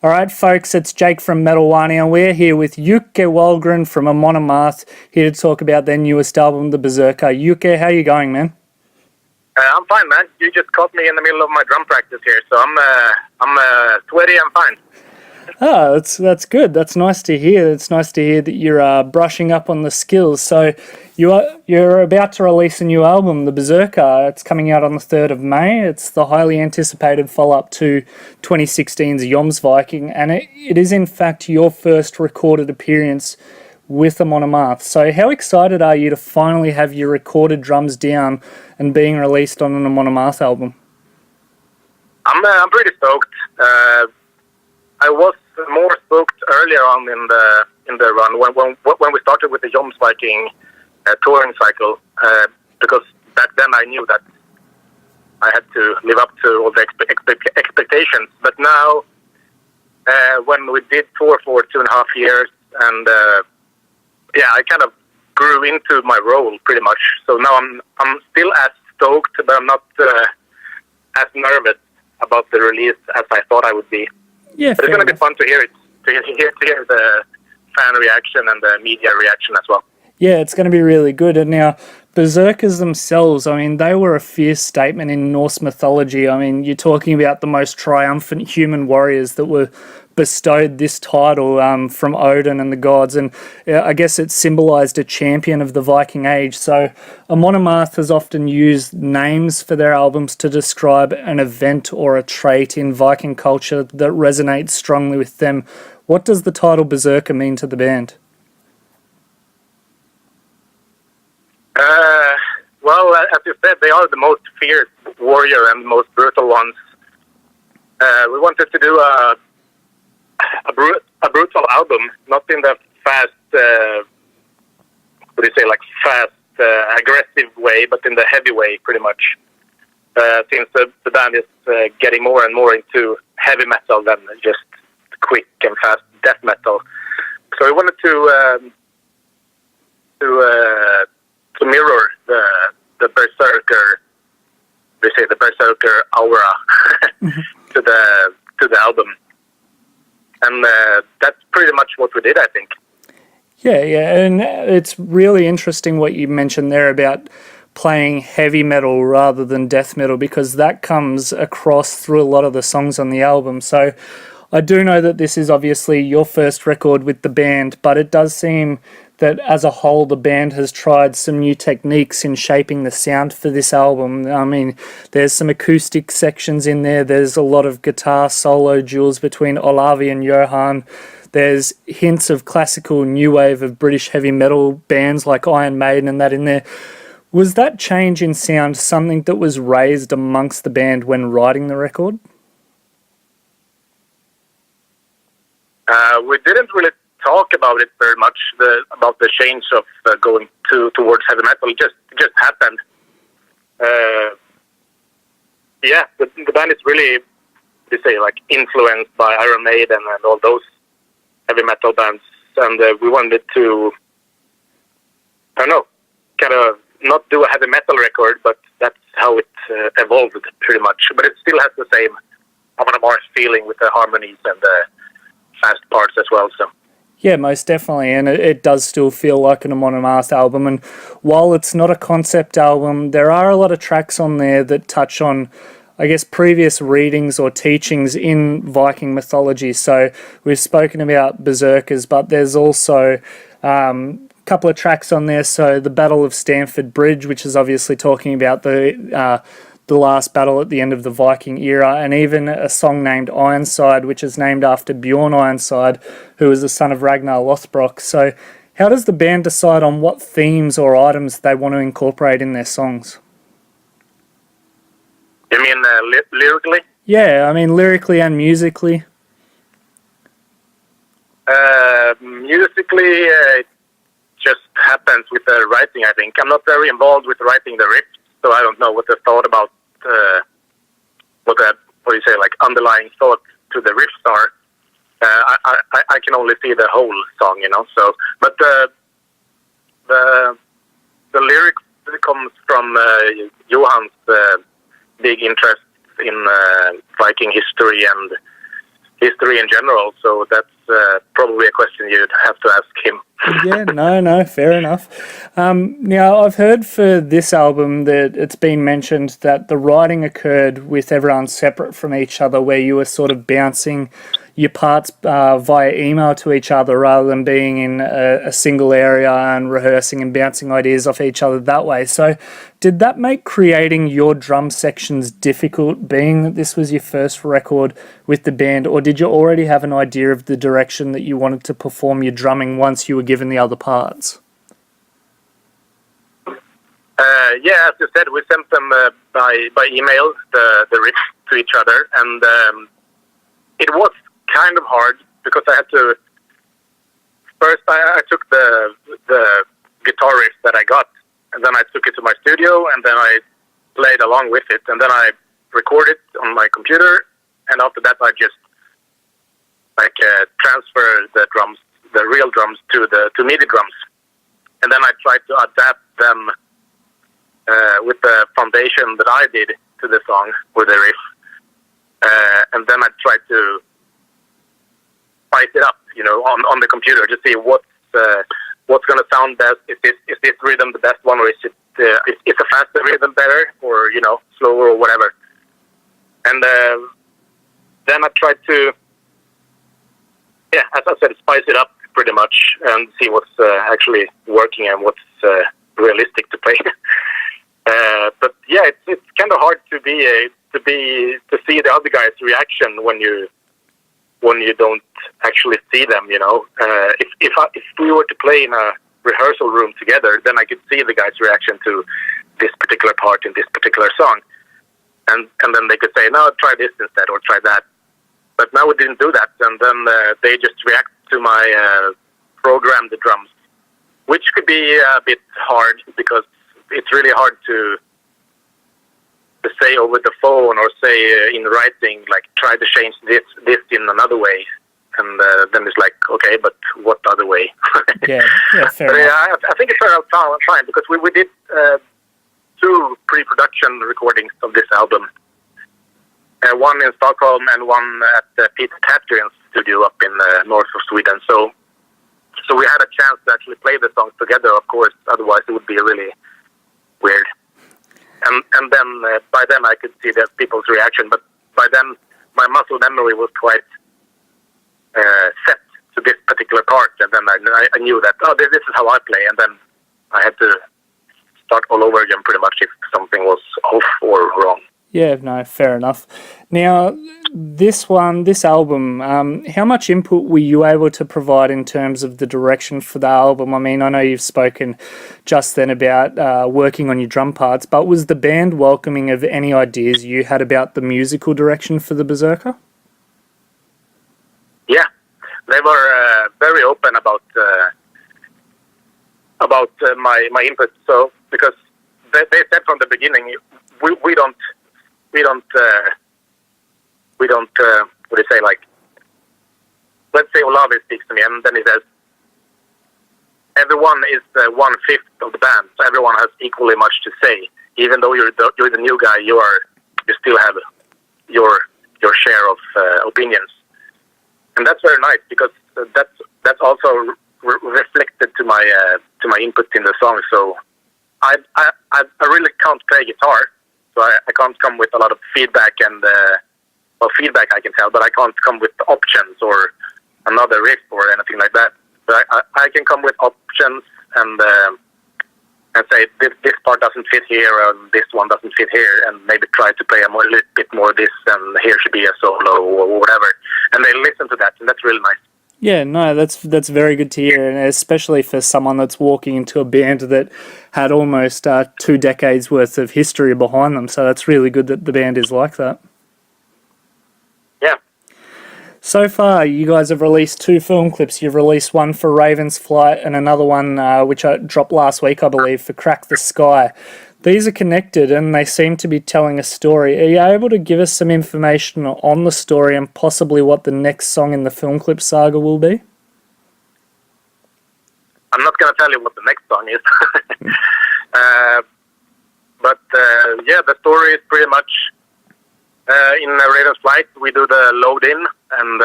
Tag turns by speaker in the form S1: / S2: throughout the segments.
S1: All right, folks, it's Jake from Metal Wani, and we're here with Jocke Wallgren from Amon Amarth, here to talk about their newest album, The Berserker. Jocke, how you going, man?
S2: I'm fine, man. You just caught me in the middle of my drum practice here, so I'm sweaty. I'm fine.
S1: Oh, that's good. That's nice to hear. It's nice to hear that you're brushing up on the skills. So you're about to release a new album, The Berserker. It's coming out on the 3rd of May. It's the highly anticipated follow-up to 2016's Jomsviking, and it is in fact your first recorded appearance with Amon Amarth. So how excited are you to finally have your recorded drums down and being released on an Amon Amarth album?
S2: I'm pretty stoked. I was more stoked earlier on in the run when we started with the Jomsviking touring cycle, because back then I knew that I had to live up to all the expectations. But now, when we did tour for 2.5 years, and I kind of grew into my role pretty much. So now I'm still as stoked, but I'm not as nervous about the release as I thought I would be.
S1: Yeah,
S2: but it's going to be fun to hear it, to hear the fan reaction and the media reaction as well.
S1: Yeah, it's going to be really good. And now, Berserkers themselves, I mean, they were a fierce statement in Norse mythology. I mean, you're talking about the most triumphant human warriors that were bestowed this title from Odin and the gods, and I guess it symbolized a champion of the Viking age. So Amon Amarth has often used names for their albums to describe an event or a trait in Viking culture that resonates strongly with them. What does the title Berserker mean to the band?
S2: Well, as you said, they are the most fierce warrior and most brutal ones. We wanted to do a brutal album, not in the fast, aggressive way, but in the heavy way, pretty much. Since the band is getting more and more into heavy metal than just quick and fast death metal. So we wanted to mirror the Berserker, they say the Berserker aura to the album. And that's pretty much what we did, I think.
S1: Yeah, and it's really interesting what you mentioned there about playing heavy metal rather than death metal, because that comes across through a lot of the songs on the album. So I do know that this is obviously your first record with the band, but it does seem that as a whole the band has tried some new techniques in shaping the sound for this album. I mean, there's some acoustic sections in there, there's a lot of guitar solo duels between Olavi and Johan, there's hints of classical new wave of British heavy metal bands like Iron Maiden and that in there. Was that change in sound something that was raised amongst the band when writing the record?
S2: We didn't really talk about it very much, about the change of going towards heavy metal. It just happened. The band is really, they say, like influenced by Iron Maiden and all those heavy metal bands, and we wanted to, I don't know, kind of not do a heavy metal record, but that's how it evolved pretty much. But it still has the same Amon Amarth feeling with the harmonies and the fast parts as well. So.
S1: Yeah, most definitely, and it does still feel like an Amon Amarth album. And while it's not a concept album, there are a lot of tracks on there that touch on, I guess, previous readings or teachings in Viking mythology. So we've spoken about Berserkers, but there's also a couple of tracks on there. So the Battle of Stamford Bridge, which is obviously talking about the last battle at the end of the Viking era, and even a song named Ironside, which is named after Bjorn Ironside, who was the son of Ragnar Lothbrok. So how does the band decide on what themes or items they want to incorporate in their songs?
S2: You mean lyrically?
S1: Yeah, I mean lyrically and musically.
S2: Musically, it just happens with the writing, I think. I'm not very involved with writing the riffs, so I don't know what the thought about, what do you say, like underlying thought to the riffs are. I can only see the whole song, you know. So, but the lyrics comes from Johan's big interest in Viking history and history in general. So that's probably a question you'd have to ask him.
S1: Yeah, no, fair enough. Now, I've heard for this album that it's been mentioned that the writing occurred with everyone separate from each other, where you were sort of bouncing your parts via email to each other rather than being in a single area and rehearsing and bouncing ideas off each other that way. So did that make creating your drum sections difficult, being that this was your first record with the band, or did you already have an idea of the direction that you wanted to perform your drumming once you were given the other parts?
S2: Yeah, as you said, we sent them by email, the riffs to each other, and it was kind of hard because I had to... First, I took the guitar riff that I got, and then I took it to my studio, and then I played along with it, and then I recorded on my computer, and after that I just transfer the drums, the real drums, to MIDI drums, and then I tried to adapt them with the foundation that I did to the song with the riff, and then I tried to spice it up, on the computer to see what's going to sound best. Is this rhythm the best one, or is a faster rhythm better, or slower or whatever? And then I tried to, as I said, spice it up pretty much and see what's actually working and what's realistic to play. But yeah, it's kind of hard to see the other guy's reaction when you don't actually see them. If we were to play in a rehearsal room together, then I could see the guy's reaction to this particular part in this particular song, and then they could say, no, try this instead, or try that. But now we didn't do that, and then they just react to my programmed drums, which could be a bit hard because it's really hard to say over the phone or say in writing, like, try to change this in another way. And then it's like, okay, but what other way?
S1: Yeah, fair enough.
S2: Yeah, I think it turned out fine because we did 2 pre-production recordings of this album. One in Stockholm and one at the Patton's studio up in north of Sweden. So we had a chance to actually play the songs together, of course. Otherwise, it would be really weird. And then by then I could see the people's reaction. But by then my muscle memory was quite set to this particular part, and then I knew that this is how I play, and then I had to start all over again pretty much if something was off or wrong.
S1: Yeah, no, fair enough. Now, this album, how much input were you able to provide in terms of the direction for the album? I mean, I know you've spoken just then about working on your drum parts, but was the band welcoming of any ideas you had about the musical direction for the Berserker?
S2: Yeah, they were very open about my input. So because they said from the beginning, we don't what do you say, like, let's say Olavi speaks to me and then he says, everyone is 1/5 of the band, so everyone has equally much to say. Even though you're the new guy, you still have your share of opinions, and that's very nice because that's also reflected to my input in the song. So I really can't play guitar, so I can't come with a lot of feedback and feedback I can tell, but I can't come with options or another riff or anything like that. But I can come with options and say this part doesn't fit here, or this one doesn't fit here, and maybe try to play a little bit more this, and here should be a solo or whatever. And they listen to that, and that's really nice.
S1: Yeah, no, that's very good to hear, and especially for someone that's walking into a band that had almost 2 decades worth of history behind them. So that's really good that the band is like that.
S2: Yeah.
S1: So far, you guys have released 2 film clips. You've released one for Raven's Flight and another one which I dropped last week, I believe, for Crack the Sky. These are connected and they seem to be telling a story. Are you able to give us some information on the story and possibly what the next song in the film clip saga will be?
S2: I'm not going to tell you what the next song is. But the story is pretty much In Raven's Flight, we do the load in and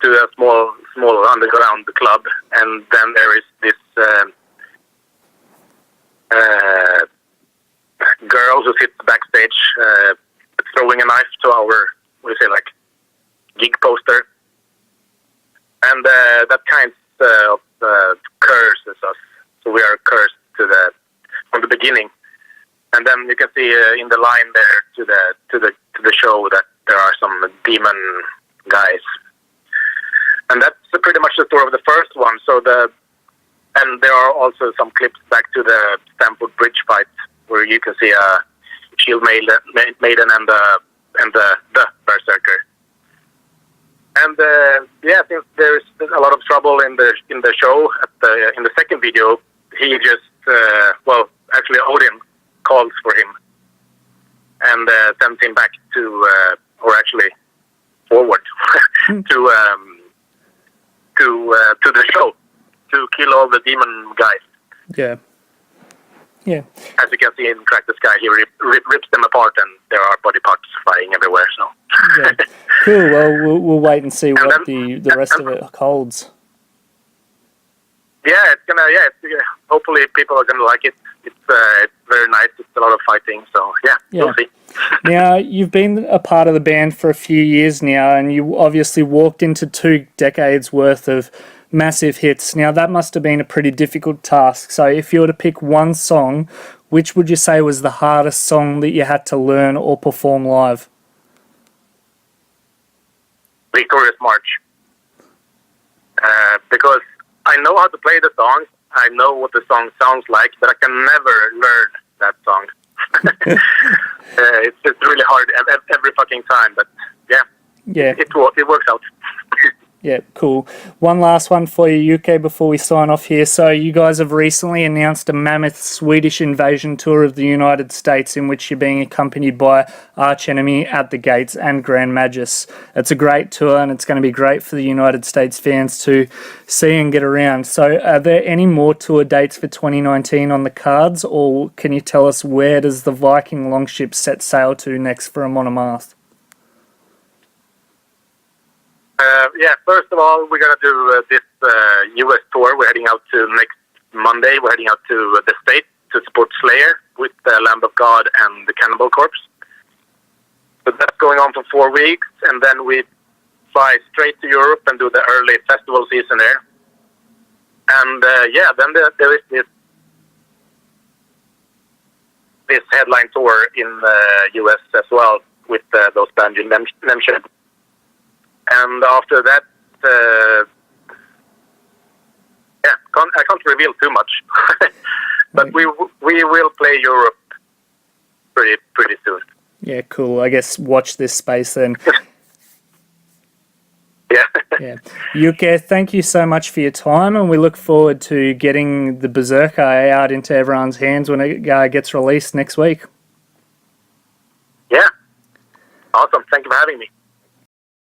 S2: to a small underground club, and then there is this girl who sits backstage throwing a knife to our, what do you say, like, gig poster, and that kind of curses us. So we are cursed from the beginning. And then you can see in the line there to the show that there are some demon guys, and that's pretty much the story of the first one. And there are also some clips back to the Stamford Bridge fight where you can see a Shield Maiden and the Berserker. And since there's a lot of trouble in the show in the second video, he just actually Odin calls for him and sends him back to, or actually forward to the show to kill all the demon guys.
S1: Yeah.
S2: As you can see in Crack the Sky, he rips them apart, and there are body parts flying everywhere. So.
S1: Yeah. Cool. Well, we'll wait and see what the rest of it holds.
S2: Yeah, it's gonna. Hopefully, people are gonna like it. It's very nice. It's a lot of fighting. So we'll see.
S1: Now, you've been a part of the band for a few years now, and you obviously walked into 2 decades worth of massive hits. Now, that must have been a pretty difficult task. So if you were to pick one song, which would you say was the hardest song that you had to learn or perform live?
S2: Victorious March. Because I know how to play the song, I know what the song sounds like, but I can never learn that song. It's really hard every fucking time, but it works out.
S1: Yeah, cool. One last one for you, UK, before we sign off here. So you guys have recently announced a mammoth Swedish invasion tour of the United States in which you're being accompanied by Arch Enemy, At the Gates and Grand Magus. It's a great tour, and it's going to be great for the United States fans to see and get around. So are there any more tour dates for 2019 on the cards, or can you tell us where does the Viking longship set sail to next for Amon Amarth?
S2: First of all, we're going to do this U.S. tour. We're heading out to next Monday. We're heading out to the States to support Slayer with the Lamb of God and the Cannibal Corpse. So that's going on for 4 weeks, and then we fly straight to Europe and do the early festival season there. And then there is this headline tour in the U.S. as well with those bands you mentioned. And after that, I can't reveal too much, but we will play Europe pretty soon.
S1: Yeah, cool. I guess watch this space then. Yeah. Jocke, thank you so much for your time, and we look forward to getting the Berserker out into everyone's hands when it gets released next week.
S2: Yeah. Awesome. Thank you for having me.